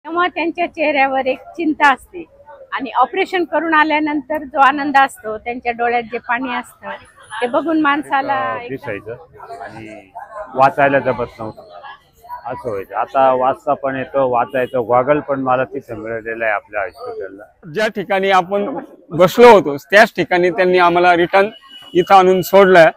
तेव्हा त्यांच्या चेहऱ्यावर एक चिंता असते आणि ऑपरेशन करून आल्यानंतर जो आनंद असतो, त्यांच्या डोळ्यात जे पाणी असतं ते बघून माणसाला दिसायचं आणि वाचायला जमत नव्हतं असं व्हायचं। आता वाचता पण येतो, वाचायचं गॉगल पण मला तिथे मिळालेलं आहे आपल्या हॉस्पिटलला। ज्या ठिकाणी आपण बसलो होतो त्याच ठिकाणी त्यांनी आम्हाला रिटर्न इथं आणून सोडलं।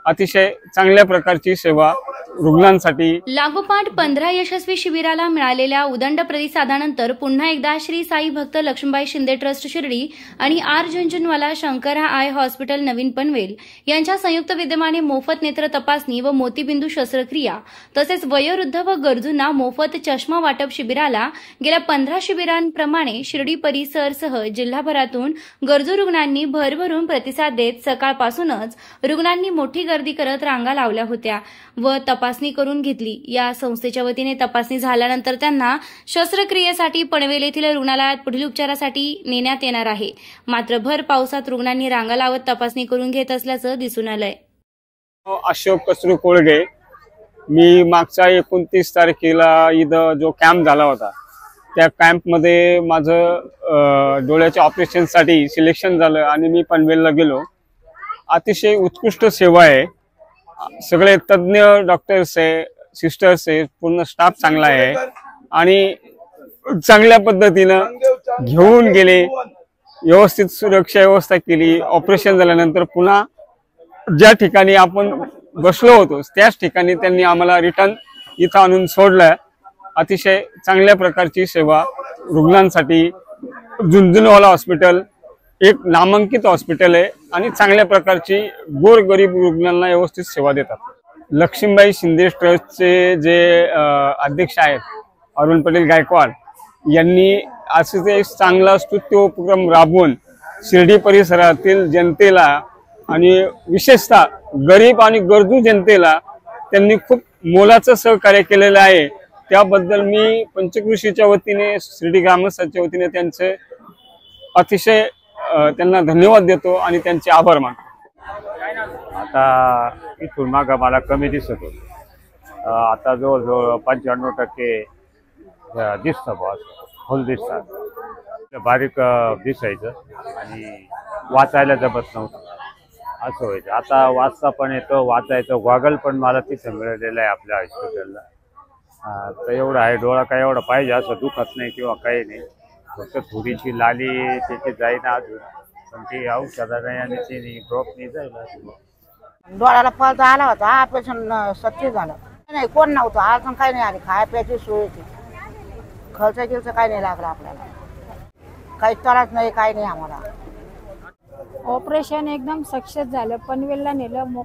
अतिशय चांगल्या प्रकारची सेवा रुग्णांसाठी। लागोपाठ 15 यशस्वी शिबिराला मिळालेल्या उदंड प्रतिसादानंतर पुन्हा एकदा श्री साई भक्त लक्ष्मीबाई शिंदे ट्रस्ट शिर्डी आणि R Jhunjhunwala Shankara eye hospital नवीन पनवेल यांच्या संयुक्त विद्यमाने मोफत नेत्र तपासणी व मोतीबिंदू शस्त्रक्रिया तसेच वयोवृद्ध व गरजूंना मोफत चष्मा वाटप शिबिराला गेल्या 15 शिबिरांप्रमाणे शिर्डी परिसरसह जिल्हाभरातून गरजू रुग्णांनी भरभरून प्रतिसाद देत सकाळपासूनच रुग्णांनी मोठी गर्दी करत रांगा लावल्या होत्या व तपासणी करून घेतली। या संस्थेच्या वतीने तपासणी झाल्यानंतर त्यांना शस्त्रक्रियेसाठी पनवेल येथील रुग्णालयात पुढील उपचारासाठी नेण्यात येणार आहे। मात्र भर पावसात रुग्णांनी रांगा लावत तपासणी करून घेत असल्याचं दिसून आलंय। अशोक कसरू कोळगे, मी मागच्या 29 तारखेला इथं जो कॅम्प झाला होता त्या कॅम्पमध्ये माझं डोळ्याच्या ऑपरेशनसाठी सिलेक्शन झालं आणि मी पनवेलला गेलो। अतिशय उत्कृष्ट सेवा आहे, सगळे तज्ञ डॉक्टर्स आहे, सिस्टर्स आहे, पूर्ण स्टाफ चांगला आहे आणि चांगल्या पद्धतीनं घेऊन गेले, व्यवस्थित सुरक्षा व्यवस्था केली। ऑपरेशन झाल्यानंतर पुन्हा ज्या ठिकाणी आपण बसलो होतो त्याच ठिकाणी त्यांनी आम्हाला रिटर्न इथं आणून सोडलं। अतिशय चांगल्या प्रकारची सेवा रुग्णांसाठी। झुंझुनवाला हॉस्पिटल एक नामांकित हॉस्पिटल आहे आणि चांगल्या प्रकारची गोरगरीब रुग्णांना व्यवस्थित सेवा देतात। लक्ष्मीबाई शिंदे ट्रस्टचे जे अध्यक्ष आहेत अरुण पटेल गायकवाड यांनी असे ते चांगला स्तुत्य उपक्रम राबवून शिर्डी परिसरातील जनतेला आणि विशेषतः गरीब आणि गरजू जनतेला त्यांनी खूप मोलाचं सहकार्य केलेलं आहे। त्याबद्दल मी पंचकृषीच्या वतीने, शिर्डी ग्रामस्थांच्या वतीने त्यांचे अतिशय त्यांना धन्यवाद देतो आणि त्यांचे आभार मानतो। आता इथून मागं मला कमी दिसत होतं, आता जवळजवळ 95% दिसतं, बॉस फुल दिसतात, बारीक दिसायचं आणि वाचायला जमत नव्हतं असं व्हायचं। आता वाचता पण येतो, वाचायचं गॉगल पण मला तिथे मिळालेलं आहे आपल्या हॉस्पिटलला। तर एवढं आहे, डोळा काय एवढं पाहिजे असं दुखत नाही किंवा काही नाही, फक्त थोडीशी लाली त्याची जाईना अजून, पण ती औषधाने आणि ती ड्रॉपनी जाईल। डोळ्याला पळता आला होता, ऑपरेशन सक्सेस झालं नाही, कोण नव्हतं, अजून काही नाही आली, खाया प्यायची सोय होती, खर्च गिरचं काही नाही लागला आपल्याला, काही त्रास नाही, काही नाही आम्हाला। ऑपरेशन एकदम सक्सेस झालं। पनवेलला नेलं,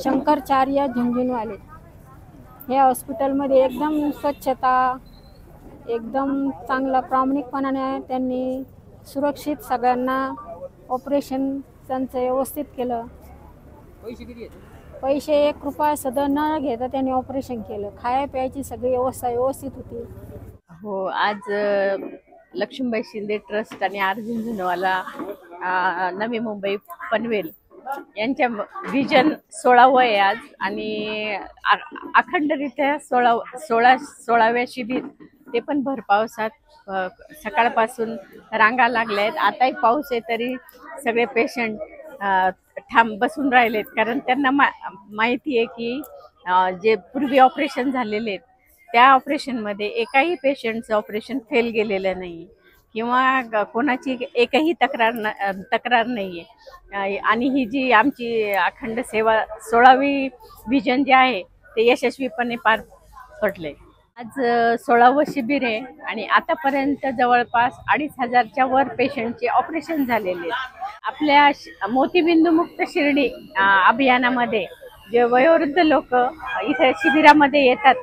शंकराचार्य झुंझुनवाले हे हॉस्पिटलमध्ये एकदम स्वच्छता, एकदम चांगला प्रामाणिकपणाने त्यांनी सुरक्षित सगळ्यांना ऑपरेशन त्यांचं व्यवस्थित केलं। पैसे 1 रुपया सुद्धा न घेता त्यांनी ऑपरेशन केलं। खाया प्यायची सगळी व्यवस्था व्यवस्थित होती। हो, आज लक्ष्मीबाई शिंदे ट्रस्ट आणि आर झुंझुनवाला नवी मुंबई पनवेल यांच्या विजन 16वं आहे आज आणि अखंडरित्या 16व्या शिबिर, ते पण भर पावसात सकाळपासून रांगा लागल्या आहेत। आताही पाऊस आहे तरी सगळे पेशंट ठाम बसून राहिलेत, कारण त्यांना माहिती आहे की जे पूर्वी ऑपरेशन झालेले आहेत त्या ऑपरेशनमध्ये एकाही पेशंटचं ऑपरेशन फेल गेलेलं नाही किंवा कोणाची एकही तक्रार नाही आहे। आणि ही जी आमची अखंड सेवा 16वी विजन जे आहे ते यशस्वीपणे पार पडले। आज 16वं शिबिर आहे आणि आतापर्यंत जवळपास 2500च्या वर पेशंटचे ऑपरेशन झालेले आहेत। आपल्या मोतीबिंदू मुक्त शिर्डी अभियानामध्ये जे वयोवृद्ध लोक इथे शिबिरामध्ये येतात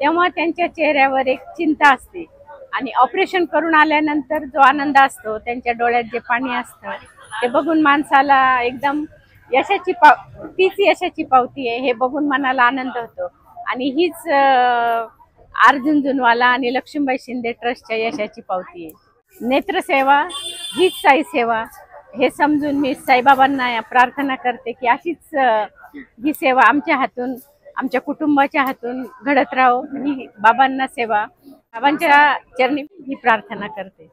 तेव्हा त्यांच्या चेहऱ्यावर एक चिंता असते आणि ऑपरेशन करून आल्यानंतर जो आनंद असतो, त्यांच्या डोळ्यात जे पाणी असतं ते बघून माणसाला एकदम तीच यशाची पावती आहे हे बघून मनाला आनंद होतो। आणि हीच आर झुंझुनवाला आणि लक्ष्मीबाई शिंदे ट्रस्टच्या यशाची पावती आहे। नेत्रसेवा हीच साई सेवा हे समजून मी साईबाबांना प्रार्थना करते की अशीच ही सेवा आमच्या हातून, आमच्या कुटुंबाच्या हातून घडत राहो। ही बाबांना सेवा बाबांच्या चरणी ही प्रार्थना करते.